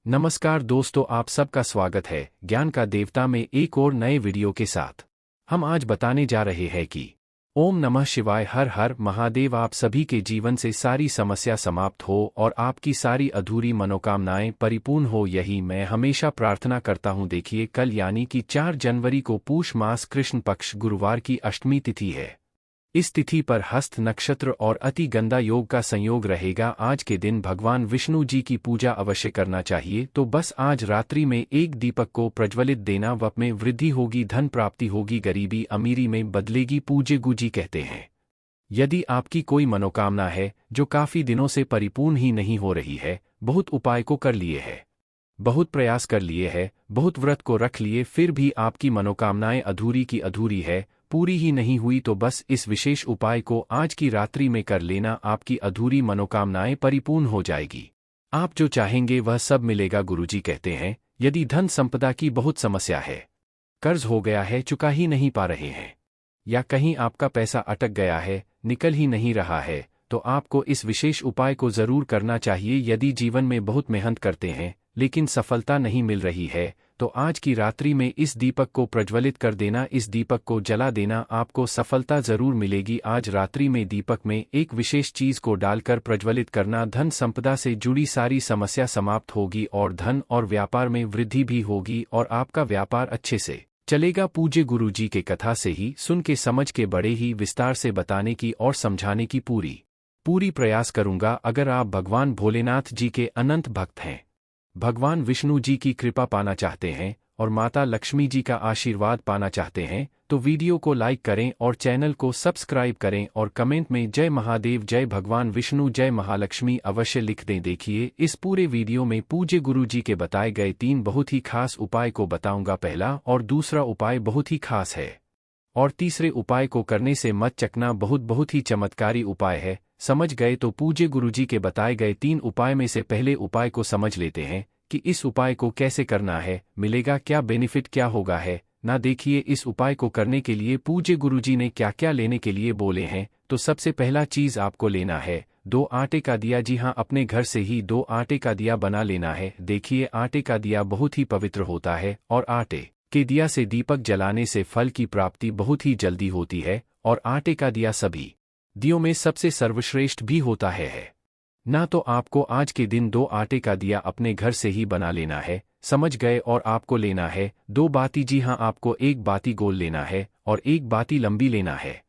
नमस्कार दोस्तों, आप सबका स्वागत है ज्ञान का देवता में एक और नए वीडियो के साथ। हम आज बताने जा रहे हैं कि ओम नमः शिवाय, हर हर महादेव। आप सभी के जीवन से सारी समस्या समाप्त हो और आपकी सारी अधूरी मनोकामनाएं परिपूर्ण हो, यही मैं हमेशा प्रार्थना करता हूं। देखिए, कल यानी कि 4 जनवरी को पूष मास कृष्ण पक्ष गुरुवार की अष्टमी तिथि है। इस तिथि पर हस्त नक्षत्र और अति गंदा योग का संयोग रहेगा। आज के दिन भगवान विष्णु जी की पूजा अवश्य करना चाहिए। तो बस आज रात्रि में एक दीपक को प्रज्वलित देना, वप में वृद्धि होगी, धन प्राप्ति होगी, गरीबी अमीरी में बदलेगी, पूज्य गुजी कहते हैं। यदि आपकी कोई मनोकामना है जो काफी दिनों से परिपूर्ण ही नहीं हो रही है, बहुत उपाय को कर लिए है, बहुत प्रयास कर लिए है, बहुत व्रत को रख लिए, फिर भी आपकी मनोकामनाएं अधूरी की अधूरी है, पूरी ही नहीं हुई, तो बस इस विशेष उपाय को आज की रात्रि में कर लेना। आपकी अधूरी मनोकामनाएं परिपूर्ण हो जाएगी, आप जो चाहेंगे वह सब मिलेगा। गुरुजी कहते हैं, यदि धन संपदा की बहुत समस्या है, कर्ज हो गया है, चुका ही नहीं पा रहे हैं, या कहीं आपका पैसा अटक गया है, निकल ही नहीं रहा है, तो आपको इस विशेष उपाय को जरूर करना चाहिए। यदि जीवन में बहुत मेहनत करते हैं लेकिन सफलता नहीं मिल रही है, तो आज की रात्रि में इस दीपक को प्रज्वलित कर देना, इस दीपक को जला देना, आपको सफलता जरूर मिलेगी। आज रात्रि में दीपक में एक विशेष चीज को डालकर प्रज्वलित करना, धन संपदा से जुड़ी सारी समस्या समाप्त होगी और धन और व्यापार में वृद्धि भी होगी और आपका व्यापार अच्छे से चलेगा। पूज्य गुरु जी के कथा से ही सुन के समझ के बड़े ही विस्तार से बताने की और समझाने की पूरी प्रयास करूंगा। अगर आप भगवान भोलेनाथ जी के अनंत भक्त हैं, भगवान विष्णु जी की कृपा पाना चाहते हैं और माता लक्ष्मी जी का आशीर्वाद पाना चाहते हैं, तो वीडियो को लाइक करें और चैनल को सब्सक्राइब करें और कमेंट में जय महादेव, जय भगवान विष्णु, जय महालक्ष्मी अवश्य लिख दें। देखिए, इस पूरे वीडियो में पूज्य गुरु जी के बताए गए 3 बहुत ही खास उपाय को बताऊंगा। पहला और दूसरा उपाय बहुत ही खास है और तीसरे उपाय को करने से मत चकना, बहुत ही चमत्कारी उपाय है। समझ गए? तो पूज्य गुरुजी के बताए गए 3 उपाय में से पहले उपाय को समझ लेते हैं कि इस उपाय को कैसे करना है, मिलेगा क्या बेनिफिट, क्या होगा है ना। देखिए, इस उपाय को करने के लिए पूज्य गुरुजी ने क्या क्या लेने के लिए बोले हैं। तो सबसे पहला चीज आपको लेना है 2 आटे का दिया। जी हाँ, अपने घर से ही 2 आटे का दिया बना लेना है। देखिए, आटे का दिया बहुत ही पवित्र होता है और आटे के दिया से दीपक जलाने से फल की प्राप्ति बहुत ही जल्दी होती है और आटे का दिया सभी दियों में सबसे सर्वश्रेष्ठ भी होता है ना। तो आपको आज के दिन 2 आटे का दिया अपने घर से ही बना लेना है। समझ गए? और आपको लेना है 2 बाती। जी हाँ, आपको 1 बाती गोल लेना है और 1 बाती लंबी लेना है।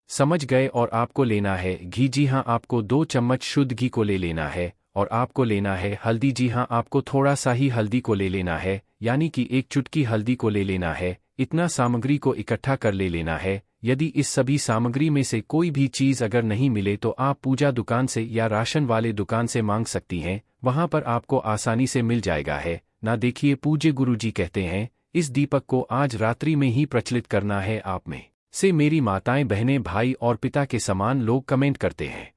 समझ गए? और आपको लेना है घी। जी हाँ, आपको 2 चम्मच शुद्ध घी को ले लेना है और आपको लेना है हल्दी। जी हाँ, आपको थोड़ा सा ही हल्दी को ले लेना है, यानी कि 1 चुटकी हल्दी को ले लेना है। इतना सामग्री को इकट्ठा कर ले लेना है। यदि इस सभी सामग्री में से कोई भी चीज अगर नहीं मिले तो आप पूजा दुकान से या राशन वाले दुकान से मांग सकती हैं, वहां पर आपको आसानी से मिल जाएगा है ना। देखिए, पूज्य गुरु जी कहते हैं, इस दीपक को आज रात्रि में ही प्रचलित करना है। आप में से मेरी माताएं, बहनें, भाई और पिता के समान लोग कमेंट करते हैं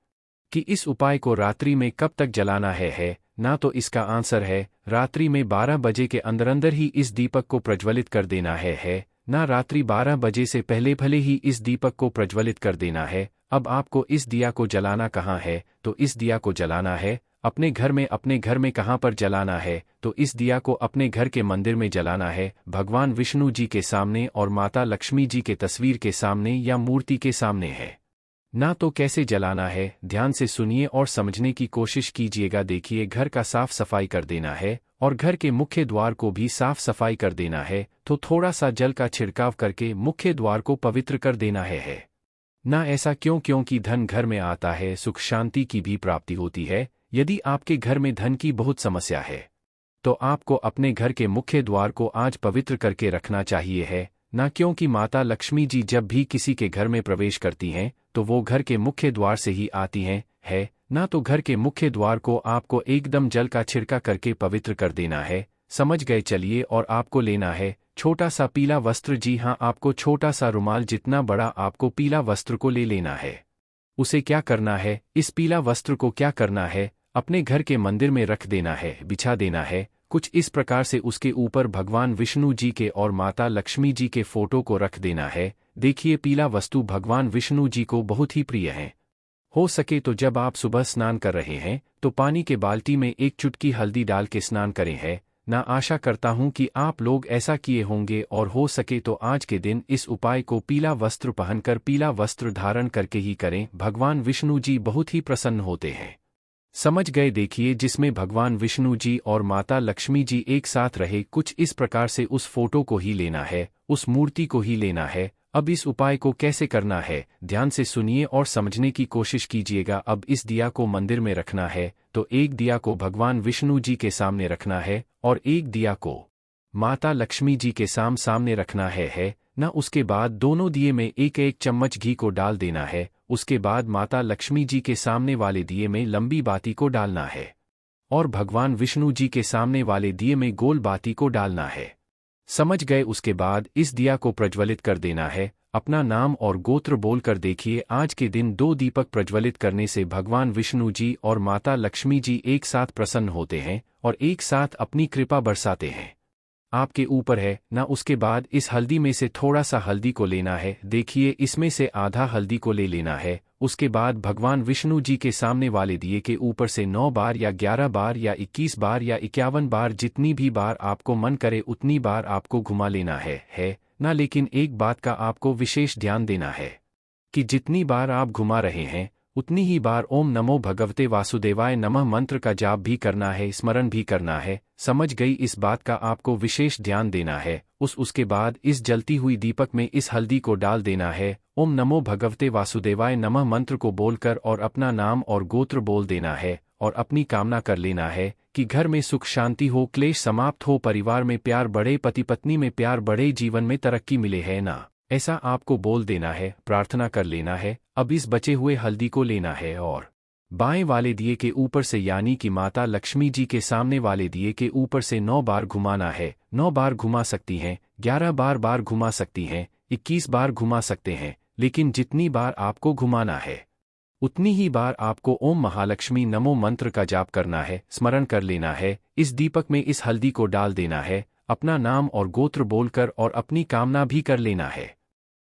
कि इस उपाय को रात्रि में कब तक जलाना है ना। तो इसका आंसर है रात्रि में 12 बजे के अंदर ही इस दीपक को प्रज्वलित कर देना है ना। रात्रि 12 बजे से पहले भले ही इस दीपक को प्रज्वलित कर देना है। अब आपको इस दिया को जलाना कहाँ है? तो इस दिया को जलाना है अपने घर में। अपने घर में कहाँ पर जलाना है? तो इस दिया को अपने घर के मंदिर में जलाना है, भगवान विष्णु जी के सामने और माता लक्ष्मी जी के तस्वीर के सामने या मूर्ति के सामने है ना। तो कैसे जलाना है, ध्यान से सुनिए और समझने की कोशिश कीजिएगा। देखिए, घर का साफ सफाई कर देना है और घर के मुख्य द्वार को भी साफ सफाई कर देना है। तो थोड़ा सा जल का छिड़काव करके मुख्य द्वार को पवित्र कर देना है ना। ऐसा क्यों? क्योंकि धन घर में आता है, सुख शांति की भी प्राप्ति होती है। यदि आपके घर में धन की बहुत समस्या है तो आपको अपने घर के मुख्य द्वार को आज पवित्र करके रखना चाहिए है ना। क्योंकि माता लक्ष्मी जी जब भी किसी के घर में प्रवेश करती हैं तो वो घर के मुख्य द्वार से ही आती हैं है ना। तो घर के मुख्य द्वार को आपको एकदम जल का छिड़का करके पवित्र कर देना है। समझ गए? चलिए, और आपको लेना है छोटा सा पीला वस्त्र। जी हाँ, आपको छोटा सा रुमाल जितना बड़ा आपको पीला वस्त्र को ले लेना है। उसे क्या करना है? इस पीला वस्त्र को क्या करना है? अपने घर के मंदिर में रख देना है, बिछा देना है कुछ इस प्रकार से। उसके ऊपर भगवान विष्णु जी के और माता लक्ष्मी जी के फोटो को रख देना है। देखिए, पीला वस्तु भगवान विष्णु जी को बहुत ही प्रिय है हो सके तो जब आप सुबह स्नान कर रहे हैं तो पानी के बाल्टी में एक चुटकी हल्दी डाल के स्नान करें है ना। आशा करता हूं कि आप लोग ऐसा किए होंगे और हो सके तो आज के दिन इस उपाय को पीला वस्त्र पहनकर पीला वस्त्र धारण करके ही करें। भगवान विष्णु जी बहुत ही प्रसन्न होते हैं। समझ गए? देखिए, जिसमें भगवान विष्णु जी और माता लक्ष्मी जी एक साथ रहे, कुछ इस प्रकार से उस फोटो को ही लेना है, उस मूर्ति को ही लेना है। अब इस उपाय को कैसे करना है ध्यान से सुनिए और समझने की कोशिश कीजिएगा। अब इस दिया को मंदिर में रखना है तो एक दिया को भगवान विष्णु जी के सामने रखना है और एक दिया को माता लक्ष्मी जी के सामने रखना है ना। उसके बाद दोनों दिए में एक एक चम्मच घी को डाल देना है। उसके बाद माता लक्ष्मी जी के सामने वाले दिए में लंबी बाती को डालना है और भगवान विष्णु जी के सामने वाले दिए में गोल बाती को डालना है। समझ गए? उसके बाद इस दिया को प्रज्वलित कर देना है। अपना नाम और गोत्र बोलकर देखिए, आज के दिन 2 दीपक प्रज्वलित करने से भगवान विष्णु जी और माता लक्ष्मी जी एक साथ प्रसन्न होते हैं और एक साथ अपनी कृपा बरसाते हैं। आपके ऊपर है ना। उसके बाद इस हल्दी में से थोड़ा सा हल्दी को लेना है। देखिए, इसमें से आधा हल्दी को ले लेना है। उसके बाद भगवान विष्णु जी के सामने वाले दिए के ऊपर से 9 बार या 11 बार या 21 बार या 51 बार, जितनी भी बार आपको मन करे उतनी बार आपको घुमा लेना है ना। लेकिन एक बात का आपको विशेष ध्यान देना है कि जितनी बार आप घुमा रहे हैं उतनी ही बार ओम नमो भगवते वासुदेवाय नमः मंत्र का जाप भी करना है, स्मरण भी करना है। समझ गई? इस बात का आपको विशेष ध्यान देना है। उसके बाद इस जलती हुई दीपक में इस हल्दी को डाल देना है। ओम नमो भगवते वासुदेवाय नमः मंत्र को बोलकर और अपना नाम और गोत्र बोल देना है और अपनी कामना कर लेना है कि घर में सुख शांति हो, क्लेश समाप्त हो, परिवार में प्यार बढ़े, पति पत्नी में प्यार बढ़े, जीवन में तरक्की मिले, है ना। ऐसा आपको बोल देना है, प्रार्थना कर लेना है। अब इस बचे हुए हल्दी को लेना है और बाएं वाले दिए के ऊपर से यानी कि माता लक्ष्मी जी के सामने वाले दिए के ऊपर से 9 बार घुमाना है। 9 बार घुमा सकती हैं, 11 बार घुमा सकती हैं, 21 बार घुमा सकते हैं, लेकिन जितनी बार आपको घुमाना है उतनी ही बार आपको ओम महालक्ष्मी नमो मंत्र का जाप करना है, स्मरण कर लेना है। इस दीपक में इस हल्दी को डाल देना है, अपना नाम और गोत्र बोलकर और अपनी कामना भी कर लेना है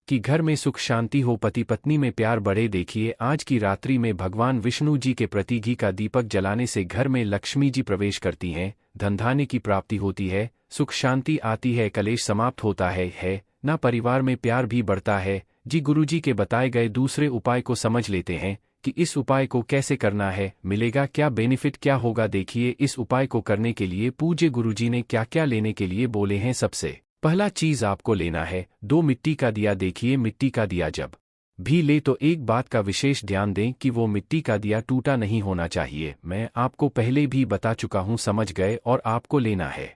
कि घर में सुख शांति हो, पति पत्नी में प्यार बढ़े। देखिए, आज की रात्रि में भगवान विष्णु जी के प्रति घी का दीपक जलाने से घर में लक्ष्मी जी प्रवेश करती हैं, धनधान्य की प्राप्ति होती है, सुख शांति आती है, कलेश समाप्त होता है ना। परिवार में प्यार भी बढ़ता है। जी, गुरुजी के बताए गए दूसरे उपाय को समझ लेते हैं कि इस उपाय को कैसे करना है, मिलेगा क्या, बेनिफिट क्या होगा। देखिए, इस उपाय को करने के लिए पूज्य गुरुजी ने क्या क्या लेने के लिए बोले हैं। सबसे पहला चीज आपको लेना है 2 मिट्टी का दिया। देखिए, मिट्टी का दिया जब भी ले तो एक बात का विशेष ध्यान दें कि वो मिट्टी का दिया टूटा नहीं होना चाहिए। मैं आपको पहले भी बता चुका हूं, समझ गए। और आपको लेना है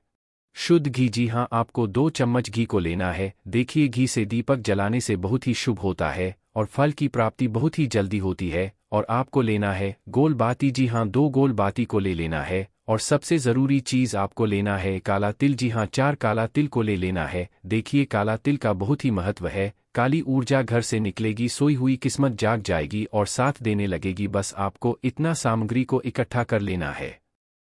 शुद्ध घी। जी हाँ, आपको 2 चम्मच घी को लेना है। देखिए, घी से दीपक जलाने से बहुत ही शुभ होता है और फल की प्राप्ति बहुत ही जल्दी होती है। और आपको लेना है गोल बाती। जी हाँ, 2 गोल बाती को ले लेना है। और सबसे ज़रूरी चीज़ आपको लेना है काला तिल। जी हाँ, 4 काला तिल को ले लेना है। देखिए, काला तिल का बहुत ही महत्व है। काली ऊर्जा घर से निकलेगी, सोई हुई किस्मत जाग जाएगी और साथ देने लगेगी। बस आपको इतना सामग्री को इकट्ठा कर लेना है।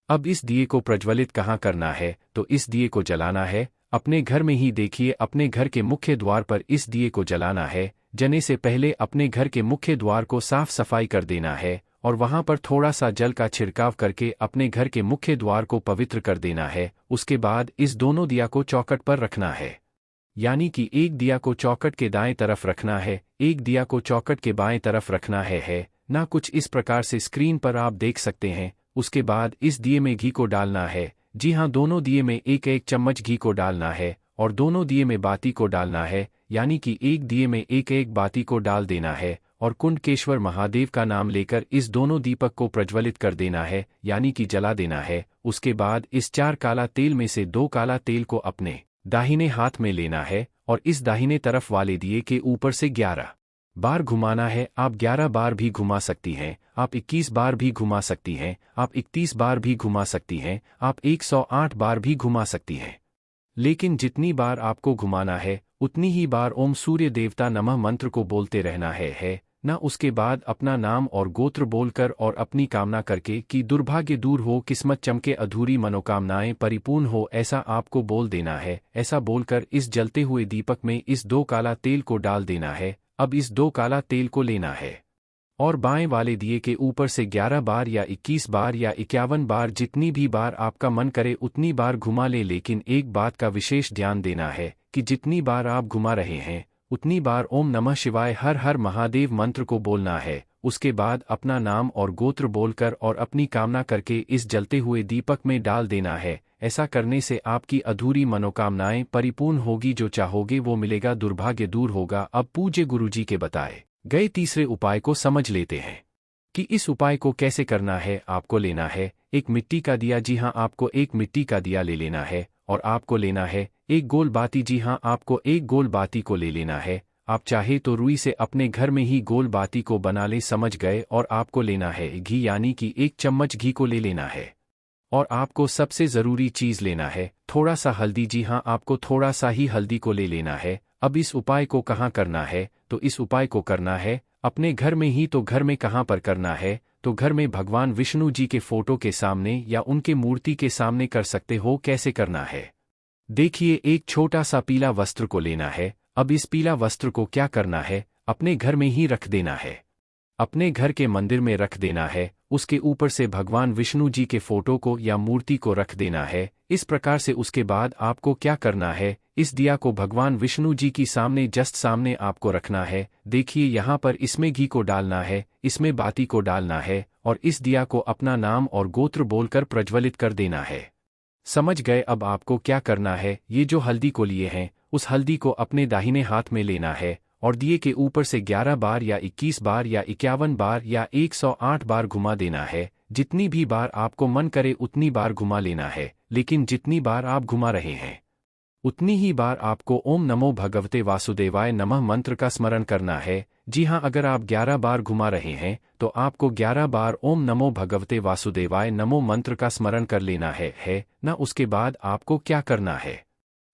अब इस दिए को प्रज्वलित कहाँ करना है, तो इस दिए को जलाना है अपने घर में ही। देखिए, अपने घर के मुख्य द्वार पर इस दिए को जलाना है। जलने से पहले अपने घर के मुख्य द्वार को साफ सफाई कर देना है और वहां पर थोड़ा सा जल का छिड़काव करके अपने घर के मुख्य द्वार को पवित्र कर देना है। उसके बाद इस दोनों दिया को चौखट पर रखना है, यानी कि एक दिया को चौखट के दाएं तरफ रखना है, एक दिया को चौखट के बाएं तरफ रखना है ना। कुछ इस प्रकार से स्क्रीन पर आप देख सकते हैं। उसके बाद इस दिए में घी को डालना है। जी हाँ, दोनों दिए में एक एक चम्मच घी को डालना है और दोनों दिए में बाती को डालना है, यानी कि एक दिए में एक एक बाती को डाल देना है और कुंडकेश्वर महादेव का नाम लेकर इस दोनों दीपक को प्रज्वलित कर देना है, यानी कि जला देना है। उसके बाद इस 4 काला तेल में से 2 काला तेल को अपने दाहिने हाथ में लेना है और इस दाहिने तरफ वाले दिए के ऊपर से 11 बार घुमाना है। आप 11 बार भी घुमा सकती हैं, आप 21 बार भी घुमा सकती हैं, आप 31 बार भी घुमा सकती हैं, आप 108 बार भी घुमा सकती हैं। लेकिन जितनी बार आपको घुमाना है उतनी ही बार ओम सूर्य देवता नमः मंत्र को बोलते रहना है ना। उसके बाद अपना नाम और गोत्र बोलकर और अपनी कामना करके कि दुर्भाग्य दूर हो, किस्मत चमके, अधूरी मनोकामनाएं परिपूर्ण हो, ऐसा आपको बोल देना है। ऐसा बोलकर इस जलते हुए दीपक में इस 2 काला तेल को डाल देना है। अब इस 2 काला तेल को लेना है और बाएं वाले दिए के ऊपर से 11 बार या 21 बार या 51 बार जितनी भी बार आपका मन करे उतनी बार घुमा ले। लेकिन एक बात का विशेष ध्यान देना है कि जितनी बार आप घुमा रहे हैं उतनी बार ओम नमः शिवाय हर हर महादेव मंत्र को बोलना है। उसके बाद अपना नाम और गोत्र बोलकर और अपनी कामना करके इस जलते हुए दीपक में डाल देना है। ऐसा करने से आपकी अधूरी मनोकामनाएं परिपूर्ण होगी, जो चाहोगे वो मिलेगा, दुर्भाग्य दूर होगा। अब पूज्य गुरुजी के बताए गए तीसरे उपाय को समझ लेते हैं कि इस उपाय को कैसे करना है। आपको लेना है एक मिट्टी का दिया, जी हाँ आपको एक मिट्टी का दिया ले लेना है। और आपको लेना है एक गोल बाती, जी हाँ आपको एक गोल बाती को ले लेना है। आप चाहे तो रुई से अपने घर में ही गोल बाती को बना ले, समझ गए। और आपको लेना है घी, यानी कि 1 चम्मच घी को ले लेना है। और आपको सबसे ज़रूरी चीज़ लेना है थोड़ा सा हल्दी, जी हाँ आपको थोड़ा सा ही हल्दी को ले लेना है। अब इस उपाय को कहाँ करना है, तो इस उपाय को करना है अपने घर में ही। तो घर में कहाँ पर करना है, तो घर में भगवान विष्णु जी के फोटो के सामने या उनके मूर्ति के सामने कर सकते हो। कैसे करना है देखिए, एक छोटा सा पीला वस्त्र को लेना है। अब इस पीला वस्त्र को क्या करना है, अपने घर में ही रख देना है, अपने घर के मंदिर में रख देना है। उसके ऊपर से भगवान विष्णु जी के फोटो को या मूर्ति को रख देना है इस प्रकार से। उसके बाद आपको क्या करना है, इस दिया को भगवान विष्णु जी की सामने जस्ट सामने आपको रखना है। देखिए यहाँ पर इसमें घी को डालना है, इसमें बाती को डालना है और इस दिया को अपना नाम और गोत्र बोलकर प्रज्वलित कर देना है। समझ गए। अब आपको क्या करना है, ये जो हल्दी को लिए हैं उस हल्दी को अपने दाहिने हाथ में लेना है और दिए के ऊपर से 11 बार या 21 बार या 51 बार या 108 बार घुमा देना है। जितनी भी बार आपको मन करे उतनी बार घुमा लेना है, लेकिन जितनी बार आप घुमा रहे हैं उतनी ही बार आपको ओम नमो भगवते वासुदेवाय नमः मंत्र का स्मरण करना है। जी हाँ, अगर आप 11 बार घुमा रहे हैं तो आपको 11 बार ओम नमो भगवते वासुदेवाय नमो मंत्र का स्मरण कर लेना है ना। उसके बाद आपको क्या करना है,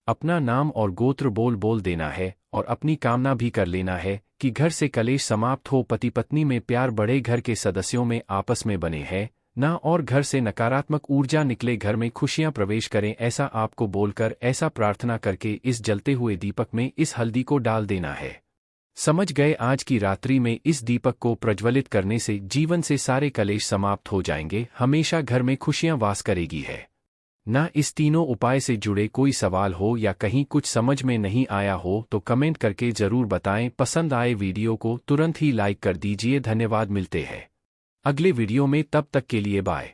अपना नाम और गोत्र बोल देना है और अपनी कामना भी कर लेना है कि घर से कलेश समाप्त हो, पति पत्नी में प्यार बढ़े, घर के सदस्यों में आपस में बने हैं ना, और घर से नकारात्मक ऊर्जा निकले, घर में खुशियां प्रवेश करें। ऐसा आपको बोलकर, ऐसा प्रार्थना करके इस जलते हुए दीपक में इस हल्दी को डाल देना है। समझ गए। आज की रात्रि में इस दीपक को प्रज्वलित करने से जीवन से सारे कलेश समाप्त हो जाएंगे, हमेशा घर में खुशियां वास करेगी है ना। इस तीनों उपाय से जुड़े कोई सवाल हो या कहीं कुछ समझ में नहीं आया हो तो कमेंट करके जरूर बताएं। पसंद आए वीडियो को तुरंत ही लाइक कर दीजिए। धन्यवाद, मिलते हैं अगले वीडियो में, तब तक के लिए बाय।